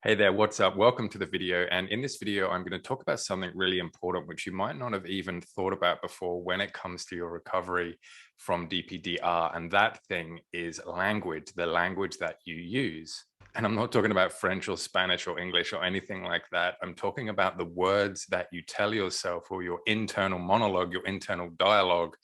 Hey there, what's up? Welcome to the video. And in this video, I'm going to talk about something really important, which you might not have even thought about before when it comes to your recovery from DPDR. And that thing is language, the language that you use. And I'm not talking about French or Spanish or English or anything like that. I'm talking about the words that you tell yourself, or your internal monologue, your internal dialogue,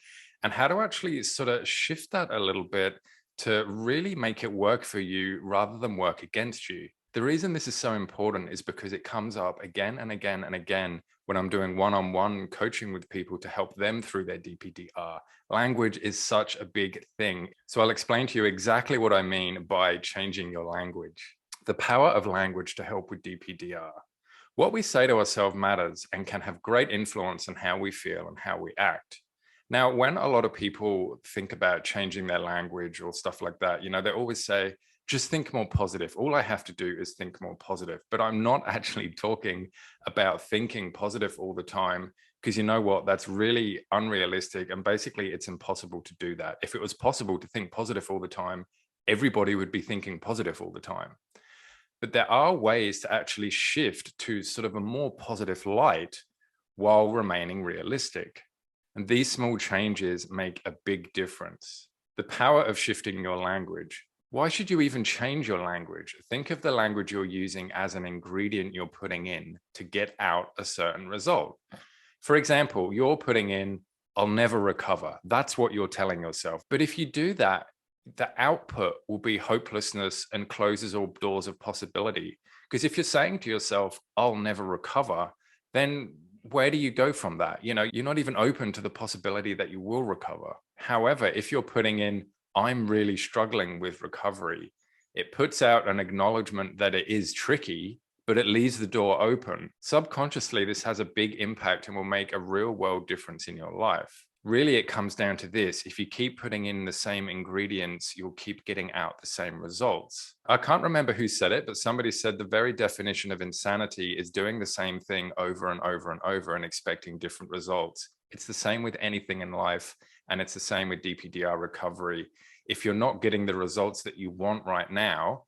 and how to actually sort of shift that a little bit to really make it work for you rather than work against you. The reason this is so important is because it comes up again and again and again when I'm doing one-on-one coaching with people to help them through their DPDR. Language is such a big thing. So I'll explain to you exactly what I mean by changing your language. The power of language to help with DPDR. What we say to ourselves matters and can have great influence on how we feel and how we act. Now, when a lot of people think about changing their language or stuff like that, they always say, just think more positive. All I have to do is think more positive. But I'm not actually talking about thinking positive all the time, because you know what? That's really unrealistic. And basically, it's impossible to do that. If it was possible to think positive all the time, everybody would be thinking positive all the time. But there are ways to actually shift to sort of a more positive light while remaining realistic. And these small changes make a big difference. The power of shifting your language. Why should you even change your language? Think of the language you're using as an ingredient you're putting in to get out a certain result. For example, you're putting in, I'll never recover. That's what you're telling yourself. But if you do that, the output will be hopelessness and closes all doors of possibility. Because if you're saying to yourself, I'll never recover, then where do you go from that? You're not even open to the possibility that you will recover. However, if you're putting in, I'm really struggling with recovery, it puts out an acknowledgement that it is tricky, but it leaves the door open. Subconsciously, this has a big impact and will make a real world difference in your life. Really, it comes down to this. If you keep putting in the same ingredients, you'll keep getting out the same results. I can't remember who said it, but somebody said the very definition of insanity is doing the same thing over and over and over and expecting different results. It's the same with anything in life, and it's the same with DPDR recovery. If you're not getting the results that you want right now,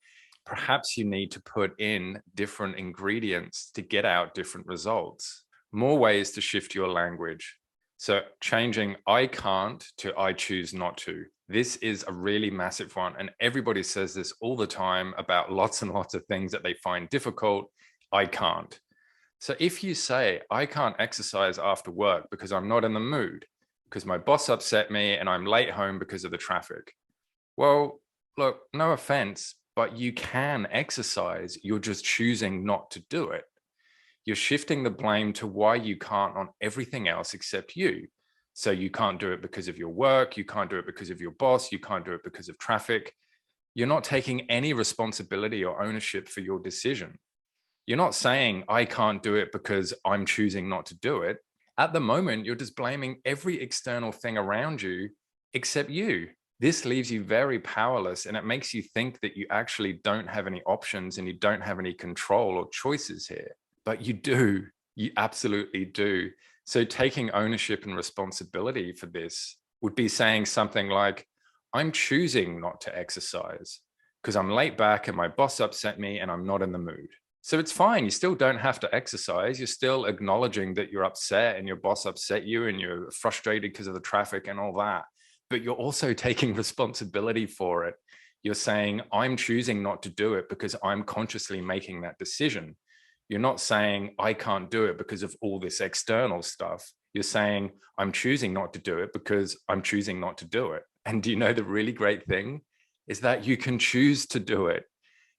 perhaps you need to put in different ingredients to get out different results. More ways to shift your language. So changing I can't to I choose not to. This is a really massive one. And everybody says this all the time about lots and lots of things that they find difficult. I can't. So if you say, I can't exercise after work because I'm not in the mood, because my boss upset me and I'm late home because of the traffic. Well, look, no offense, but you can exercise. You're just choosing not to do it. You're shifting the blame to why you can't on everything else except you. So you can't do it because of your work. You can't do it because of your boss. You can't do it because of traffic. You're not taking any responsibility or ownership for your decision. You're not saying, I can't do it because I'm choosing not to do it. At the moment, you're just blaming every external thing around you except you. This leaves you very powerless, and it makes you think that you actually don't have any options and you don't have any control or choices here. But you do. You absolutely do. So taking ownership and responsibility for this would be saying something like, I'm choosing not to exercise because I'm late back and my boss upset me and I'm not in the mood. So it's fine. You still don't have to exercise. You're still acknowledging that you're upset and your boss upset you and you're frustrated because of the traffic and all that. But you're also taking responsibility for it. You're saying, I'm choosing not to do it because I'm consciously making that decision. You're not saying, I can't do it because of all this external stuff. You're saying, I'm choosing not to do it because I'm choosing not to do it. And do you know the really great thing is that you can choose to do it.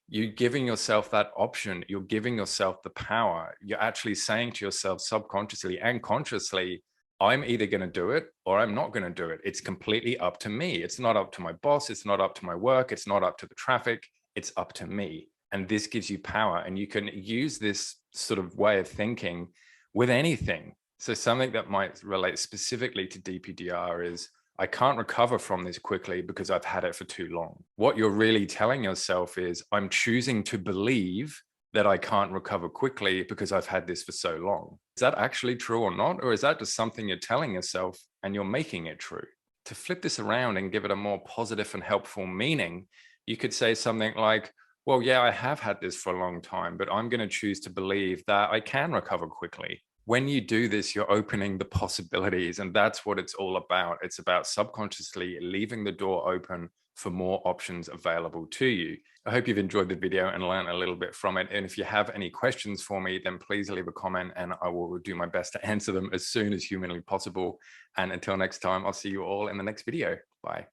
You're giving yourself that option. You're giving yourself the power. You're actually saying to yourself subconsciously and consciously, I'm either going to do it or I'm not going to do it. It's completely up to me. It's not up to my boss. It's not up to my work. It's not up to the traffic. It's up to me. And this gives you power. And you can use this sort of way of thinking with anything. So something that might relate specifically to DPDR is, I can't recover from this quickly because I've had it for too long. What you're really telling yourself is, I'm choosing to believe that I can't recover quickly because I've had this for so long. Is that actually true or not? Or is that just something you're telling yourself and you're making it true? To flip this around and give it a more positive and helpful meaning, you could say something like, Well, yeah, I have had this for a long time, but I'm going to choose to believe that I can recover quickly. When you do this, you're opening the possibilities, and that's what it's all about. It's about subconsciously leaving the door open for more options available to you. I hope you've enjoyed the video and learned a little bit from it. And if you have any questions for me, then please leave a comment and I will do my best to answer them as soon as humanly possible. And until next time, I'll see you all in the next video. Bye.